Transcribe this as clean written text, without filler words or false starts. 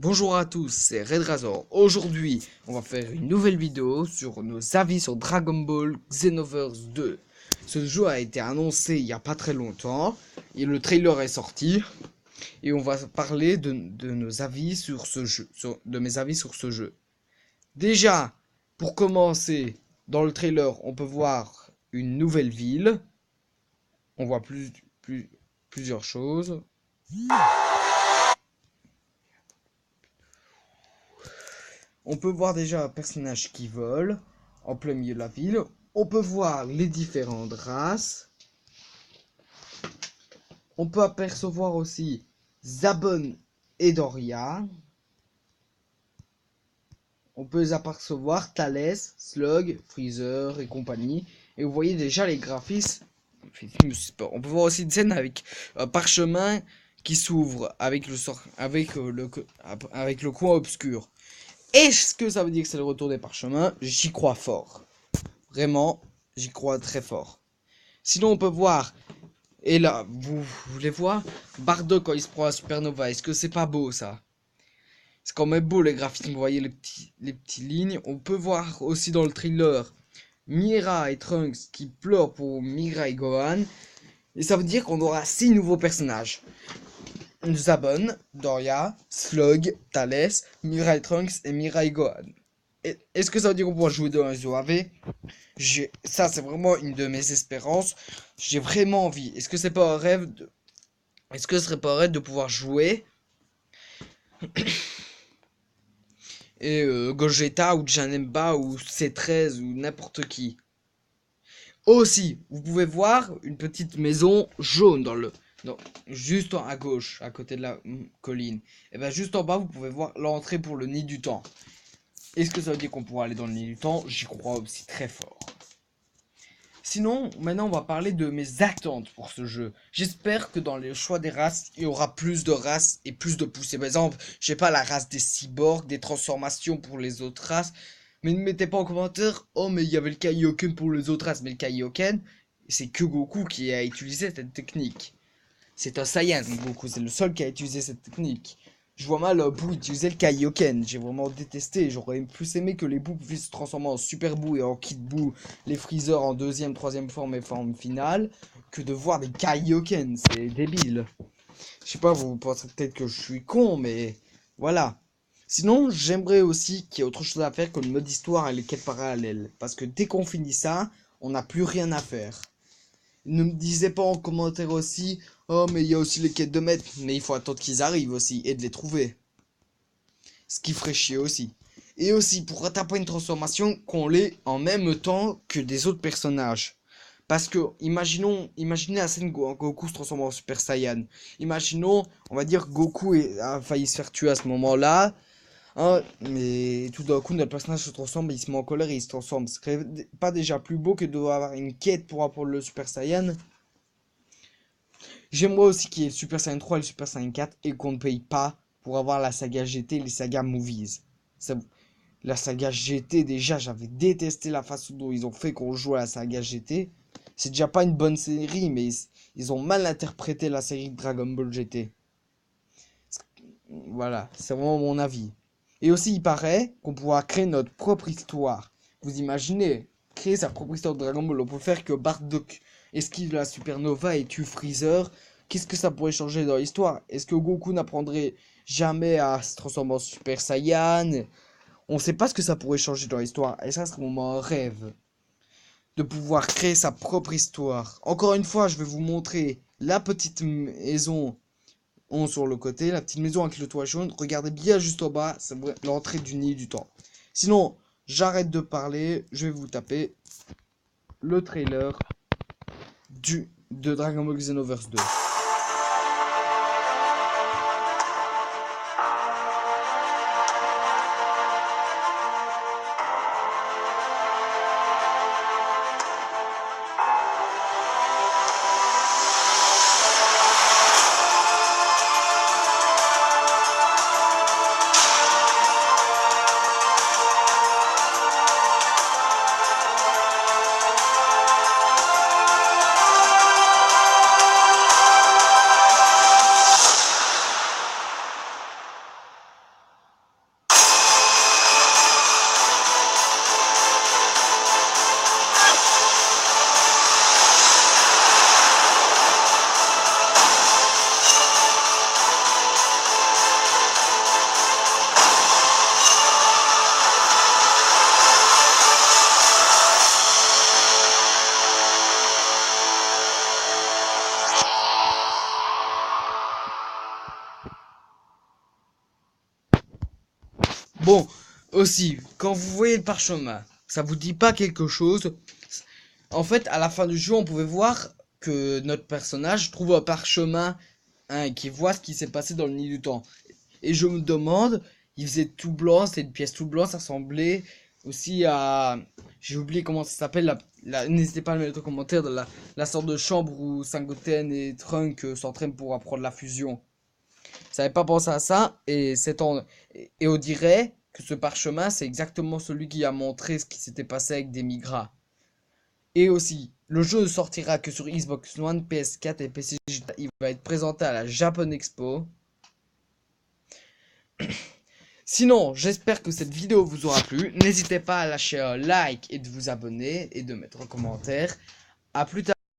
Bonjour à tous, c'est Red Razor. Aujourd'hui, on va faire une nouvelle vidéo sur nos avis sur Dragon Ball Xenoverse 2. Ce jeu a été annoncé il n'y a pas très longtemps et le trailer est sorti. Et on va parler de nos avis sur ce jeu, de mes avis sur ce jeu. Déjà, pour commencer, dans le trailer, on peut voir une nouvelle ville. On voit plusieurs choses. On peut voir déjà un personnage qui vole en plein milieu de la ville. On peut voir les différentes races. On peut apercevoir aussi Zabon et Doria. On peut les apercevoir Thalès, Slug, Freezer et compagnie. Et vous voyez déjà les graphismes. On peut voir aussi une scène avec un parchemin qui s'ouvre avec le coin obscur. Est-ce que ça veut dire que c'est le retour des parchemins? J'y crois fort. Vraiment, j'y crois très fort. Sinon, on peut voir, et là, vous voulez voir, Bardock quand il se prend à Supernova. Est-ce que c'est pas beau ça? C'est quand même beau les graphismes, vous voyez les petites lignes. On peut voir aussi dans le thriller Mira et Trunks qui pleurent pour Mira et Gohan. Et ça veut dire qu'on aura 6 nouveaux personnages. Zabon, Doria, Slug, Thalès, Mira et Trunks et Mira et Gohan. Est-ce que ça veut dire qu'on pourra jouer dans un ZOAV? Ça, c'est vraiment une de mes espérances. J'ai vraiment envie. Est-ce que c'est pas un rêve Est-ce que ce serait pas un rêve de pouvoir jouer et Gogeta ou Janemba ou C13 ou n'importe qui. Aussi, vous pouvez voir une petite maison jaune juste à gauche, à côté de la colline. Et bien juste en bas, vous pouvez voir l'entrée pour le nid du temps. Est-ce que ça veut dire qu'on pourra aller dans le nid du temps? J'y crois aussi très fort. Sinon, maintenant on va parler de mes attentes pour ce jeu. J'espère que dans les choix des races, il y aura plus de races et plus de poussées. Par exemple, je sais pas, la race des cyborgs, des transformations pour les autres races. Mais ne mettez pas en commentaire, oh mais il y avait le Kaioken pour les autres races. Mais le Kaioken, c'est que Goku qui a utilisé cette technique. C'est un Saiyan, Goku, c'est le seul qui a utilisé cette technique. Je vois mal Boo utiliser le Kaioken, j'ai vraiment détesté, j'aurais plus aimé que les Boo puissent se transformer en Super Boo et en Kid Boo, les Freezer en deuxième, troisième forme et forme finale, que de voir des Kaioken, c'est débile. Je sais pas, vous pensez peut-être que je suis con, mais voilà. Sinon, j'aimerais aussi qu'il y ait autre chose à faire que le mode histoire et les quêtes parallèles, parce que dès qu'on finit ça, on n'a plus rien à faire. Ne me disez pas en commentaire aussi, oh mais il y a aussi les quêtes de maître, mais il faut attendre qu'ils arrivent aussi et de les trouver. Ce qui ferait chier aussi. Et aussi pour rattraper une transformation qu'on l'ait en même temps que des autres personnages. Parce que imaginez la scène Goku se transforme en Super Saiyan. Imaginons, on va dire Goku a failli se faire tuer à ce moment-là. Hein, mais tout d'un coup notre personnage se transforme, il se met en colère et il se transforme. Ce serait pas déjà plus beau que d'avoir une quête pour apprendre le Super Saiyan? J'aimerais aussi qu'il y ait le Super Saiyan 3 et le Super Saiyan 4 et qu'on ne paye pas pour avoir la saga GT et les sagas Movies. La saga GT, déjà, j'avais détesté la façon dont ils ont fait qu'on joue à la saga GT. C'est déjà pas une bonne série, mais ils ont mal interprété la série de Dragon Ball GT. Voilà, c'est vraiment mon avis. Et aussi, il paraît qu'on pourra créer notre propre histoire. Vous imaginez, créer sa propre histoire de Dragon Ball. On peut faire que Bardock esquive la supernova et tue Freezer. Qu'est-ce que ça pourrait changer dans l'histoire? Est-ce que Goku n'apprendrait jamais à se transformer en Super Saiyan? On ne sait pas ce que ça pourrait changer dans l'histoire. Et ça serait mon rêve. De pouvoir créer sa propre histoire. Encore une fois, je vais vous montrer la petite maison sur le côté, la petite maison avec le toit jaune. Regardez bien juste en bas, c'est l'entrée du nid du temps. Sinon, j'arrête de parler, je vais vous taper le trailer de Dragon Ball Xenoverse 2. Bon, aussi, quand vous voyez le parchemin, ça vous dit pas quelque chose. En fait, à la fin du jeu, on pouvait voir que notre personnage trouve un parchemin, hein, qui voit ce qui s'est passé dans le nid du temps. Et je me demande, il faisait tout blanc, c'était une pièce tout blanc, ça ressemblait aussi à... J'ai oublié comment ça s'appelle, n'hésitez pas à le mettre en commentaire, de la sorte de chambre où Sangoten et Trunk s'entraînent pour apprendre la fusion. J'avais pas pensé à ça, et on dirait que ce parchemin, c'est exactement celui qui a montré ce qui s'était passé avec des Migras. Et aussi, le jeu ne sortira que sur Xbox One, PS4 et PC Digital. Il va être présenté à la Japan Expo. Sinon, j'espère que cette vidéo vous aura plu. N'hésitez pas à lâcher un like et de vous abonner et de mettre un commentaire. A plus tard.